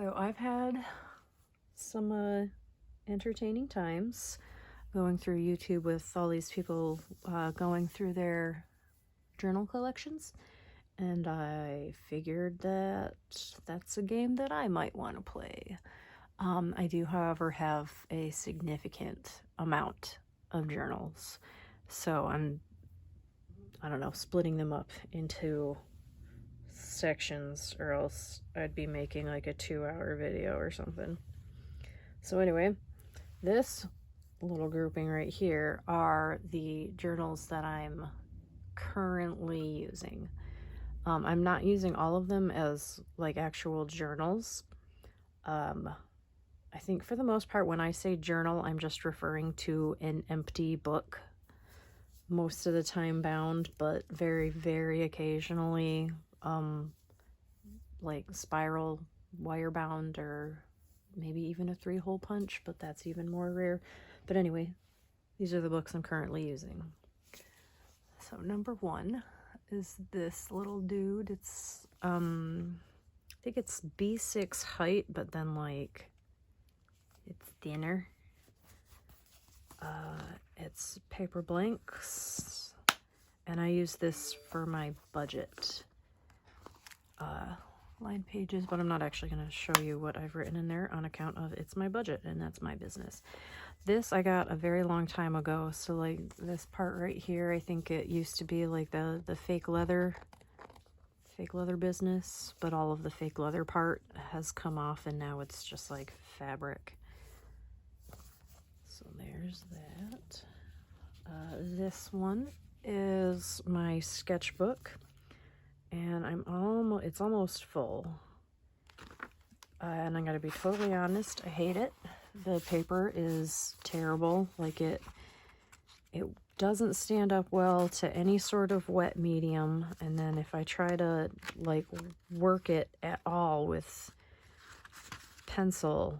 So I've had some entertaining times going through YouTube with all these people going through their journal collections, and I figured that that's a game that I might want to play. I do, however, have a significant amount of journals, so I don't know, splitting them up into sections, or else I'd be making like a 2-hour video or something. So anyway, this little grouping right here are the journals that I'm currently using. I'm not using all of them as like actual journals. I think for the most part when I say journal, I'm just referring to an empty book, most of the time bound, but very, very occasionally like spiral wire bound, or maybe even a 3-hole punch, but that's even more rare. But anyway, these are the books I'm currently using. So number 1 is this little dude. It's I think it's B6 height, but then like it's thinner. It's paper blanks, and I use this for my budget line pages, but I'm not actually going to show you what I've written in there on account of it's my budget and that's my business. This I got a very long time ago, so like this part right here, I think it used to be like the fake leather business, but all of the fake leather part has come off and now it's just like fabric. So there's that. This one is my sketchbook, and it's almost full. And I'm gonna be totally honest, I hate it. The paper is terrible. Like it doesn't stand up well to any sort of wet medium, and then if I try to like work it at all with pencil,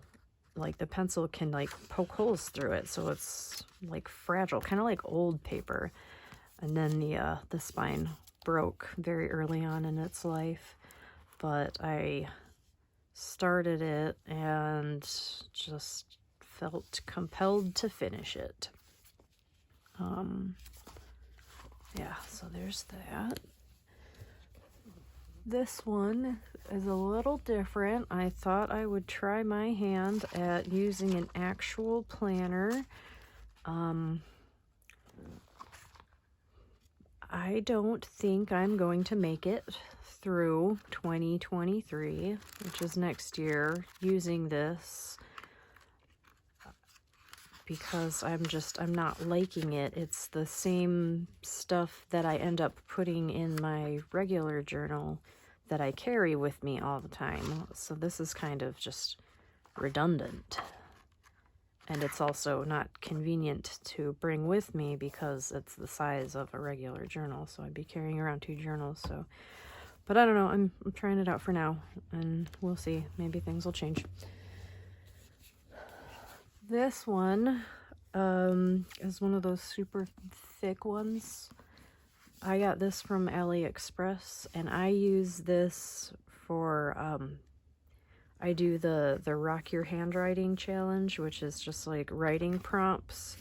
like the pencil can like poke holes through it, so it's like fragile, kind of like old paper. And then the spine broke very early on in its life, but I started it and just felt compelled to finish it. Yeah, so there's that. This one is a little different. I thought I would try my hand at using an actual planner. I don't think I'm going to make it through 2023, which is next year, using this, because I'm not liking it. It's the same stuff that I end up putting in my regular journal that I carry with me all the time. So this is kind of just redundant. And it's also not convenient to bring with me because it's the size of a regular journal. So I'd be carrying around 2 journals. So, but I don't know. I'm trying it out for now, and we'll see. Maybe things will change. This one is one of those super thick ones. I got this from AliExpress, and I use this for I do the Rock Your Handwriting Challenge, which is just like writing prompts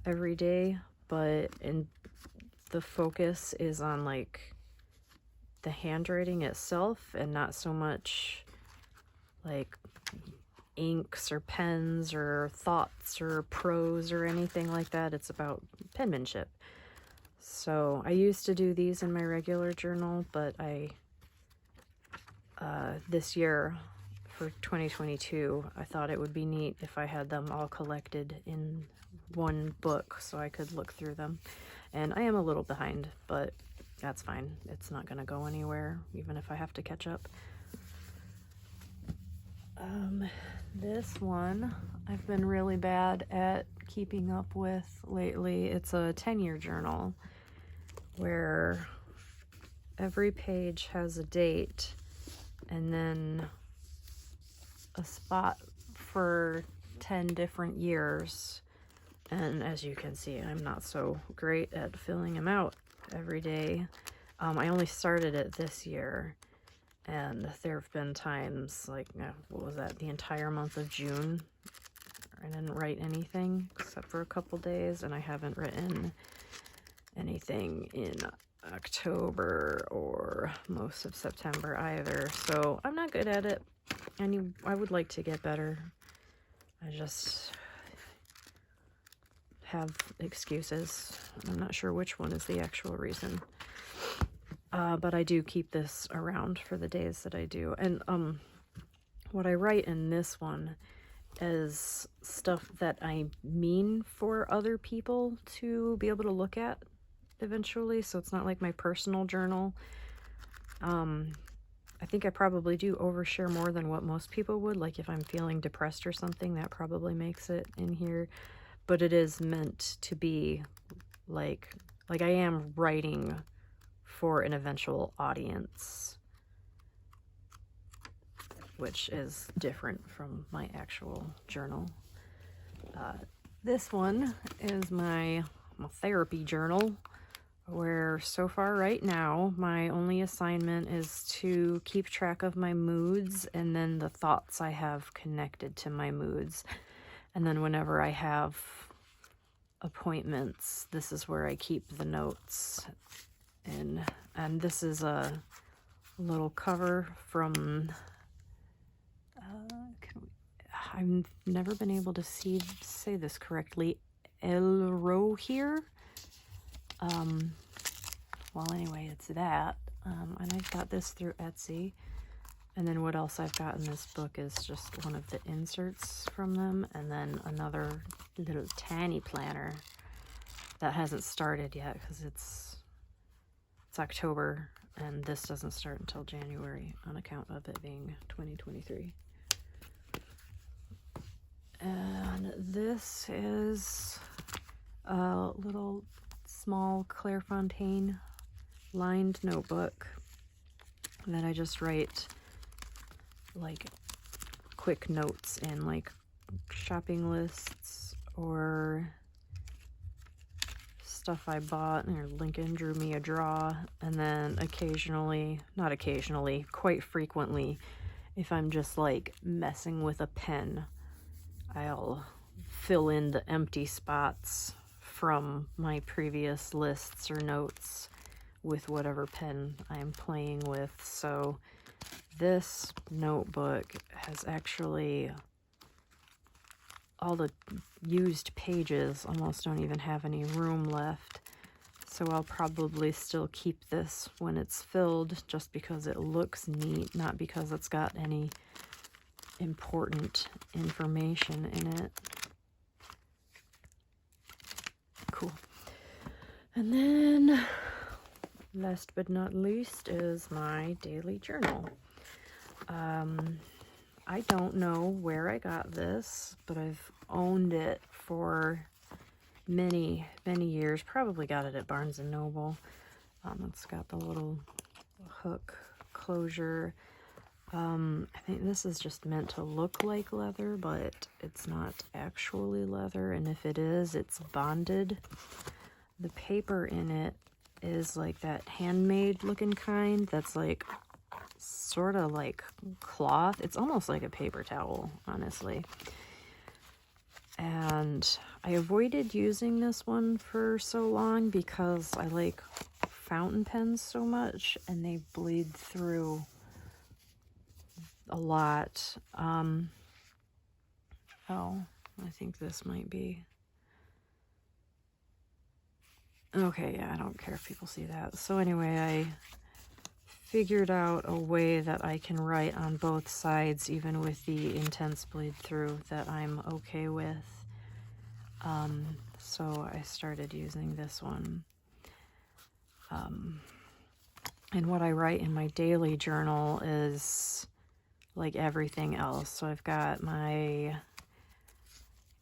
every day, but the focus is on like the handwriting itself and not so much like inks or pens or thoughts or prose or anything like that. It's about penmanship. So I used to do these in my regular journal, but this year for 2022, I thought it would be neat if I had them all collected in one book so I could look through them. And I am a little behind, but that's fine. It's not going to go anywhere, even if I have to catch up. This one I've been really bad at keeping up with lately. It's a 10-year journal where every page has a date and then a spot for 10 different years. And as you can see, I'm not so great at filling them out every day. I only started it this year, And there have been times, like, what was that, the entire month of June, I didn't write anything except for a couple days, and I haven't written anything in October or most of September either. So I'm not good at it. I would like to get better. I just have excuses. I'm not sure which one is the actual reason. But I do keep this around for the days that I do. And what I write in this one is stuff that I mean for other people to be able to look at eventually. So it's not like my personal journal. I think I probably do overshare more than what most people would. Like if I'm feeling depressed or something, that probably makes it in here. But it is meant to be like I am writing for an eventual audience, which is different from my actual journal. This one is my therapy journal, where so far right now my only assignment is to keep track of my moods and then the thoughts I have connected to my moods. And then whenever I have appointments, this is where I keep the notes. And this is a little cover from I've never been able to say this correctly, El here. Well, anyway, it's that. And I got this through Etsy. And then what else I've got in this book is just one of the inserts from them, and then another little tiny planner that hasn't started yet because it's October, and this doesn't start until January on account of it being 2023. And this is a little small Clairefontaine lined notebook that I just write like quick notes in, like shopping lists or stuff I bought, or Lincoln drew me a draw. And then occasionally, not occasionally, quite frequently, if I'm just like messing with a pen, I'll fill in the empty spots from my previous lists or notes with whatever pen I'm playing with. So this notebook has actually, all the used pages almost don't even have any room left. So I'll probably still keep this when it's filled, just because it looks neat, not because it's got any important information in it. Cool. And then last but not least is my daily journal. I don't know where I got this, but I've owned it for many, many years. Probably got it at Barnes & Noble. It's got the little hook closure. I think this is just meant to look like leather, but it's not actually leather, and if it is, it's bonded. The paper in it is like that handmade looking kind that's like sort of like cloth. It's almost like a paper towel, honestly. And I avoided using this one for so long because I like fountain pens so much and they bleed through a lot. Oh, I think this might be... Okay, yeah, I don't care if people see that. So anyway, I figured out a way that I can write on both sides, even with the intense bleed through, that I'm okay with. So I started using this one. And what I write in my daily journal is like everything else. So I've got my, let's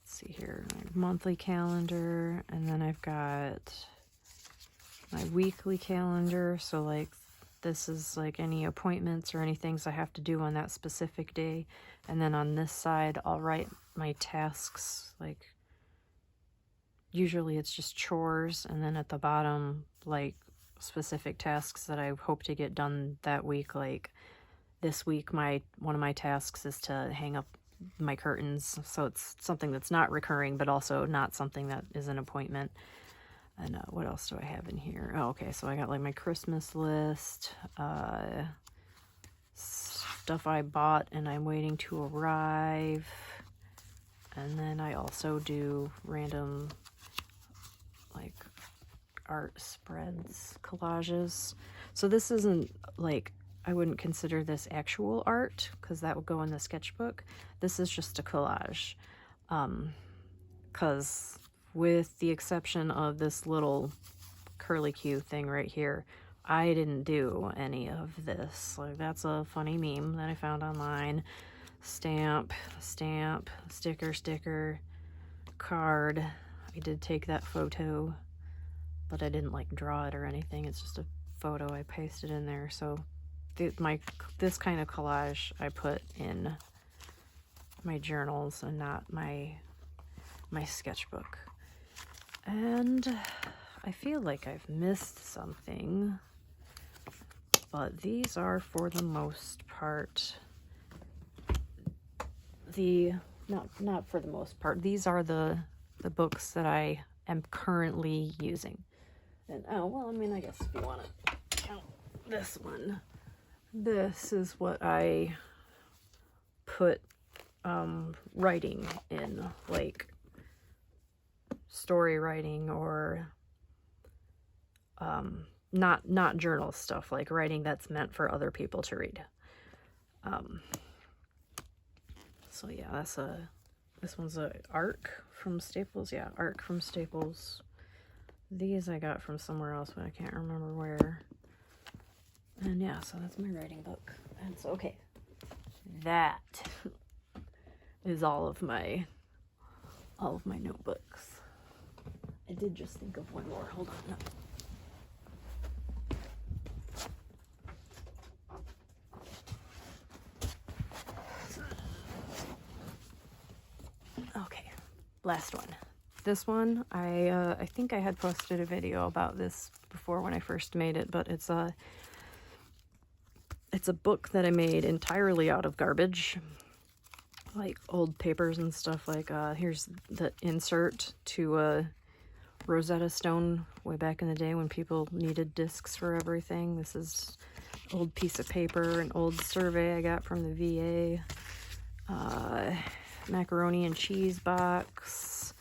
see here, my monthly calendar, and then I've got my weekly calendar. So like this is like any appointments or any things I have to do on that specific day. And then on this side, I'll write my tasks, like usually it's just chores, and then at the bottom, like specific tasks that I hope to get done that week, like this week one of my tasks is to hang up my curtains, so it's something that's not recurring, but also not something that is an appointment. And what else do I have in here? Oh, okay, so I got like my Christmas list, stuff I bought and I'm waiting to arrive, and then I also do random like art spreads, collages. So this isn't like, I wouldn't consider this actual art because that would go in the sketchbook. This is just a collage, because with the exception of this little curly Q thing right here, I didn't do any of this. Like, that's a funny meme that I found online. Stamp, stamp, sticker, sticker, card. I did take that photo, but I didn't like draw it or anything. It's just a photo I pasted in there. So this kind of collage I put in my journals and not my sketchbook. And I feel like I've missed something, but these are for the most part not for the most part, these are the books that I am currently using. And oh, well, I mean, I guess if you want to count this one, this is what I put writing in, like story writing, or not journal stuff, like writing that's meant for other people to read. So yeah, this one's a Arc from Staples. Yeah, Arc from Staples. These I got from somewhere else, but I can't remember where. And yeah, so that's my writing book. And so, okay, that is all of my notebooks. I did just think of one more. Hold on. Okay, last one. This one, I think I had posted a video about this before when I first made it, but it's a book that I made entirely out of garbage, like old papers and stuff. Like here's the insert to a Rosetta Stone way back in the day when people needed discs for everything. This is an old piece of paper, an old survey I got from the VA, macaroni and cheese box,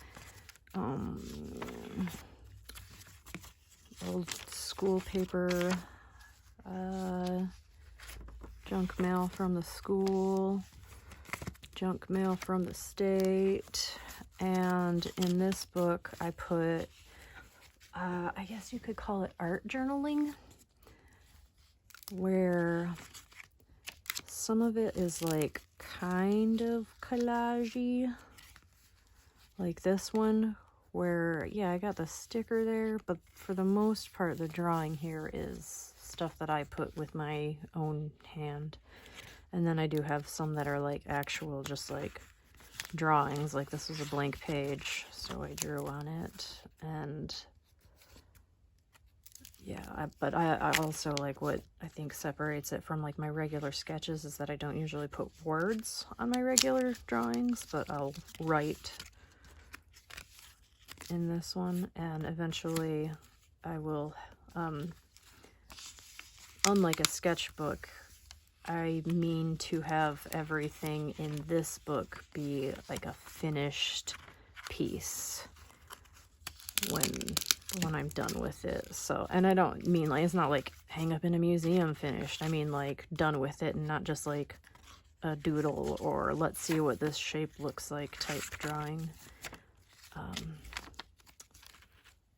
old school paper, junk mail from the school, junk mail from the state. And in this book I put, I guess you could call it art journaling, where some of it is like kind of collage-y, like this one, where yeah, I got the sticker there, but for the most part the drawing here is stuff that I put with my own hand. And then I do have some that are like actual, just like drawings. Like this was a blank page, so I drew on it. And yeah, but I also, like, what I think separates it from like my regular sketches is that I don't usually put words on my regular drawings, but I'll write in this one. And eventually I will, unlike a sketchbook, I mean to have everything in this book be like a finished piece when I'm done with it. So, and I don't mean like, it's not like hang up in a museum finished. I mean like done with it, and not just like a doodle or let's see what this shape looks like type drawing.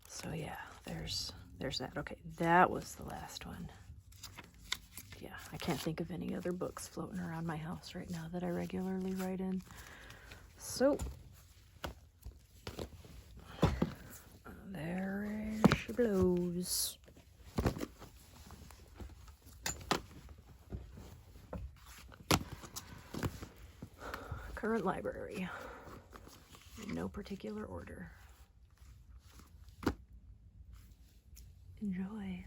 So yeah, there's that. Okay, that was the last one. Yeah, I can't think of any other books floating around my house right now that I regularly write in. So there she blows. Current library. In no particular order. Enjoy.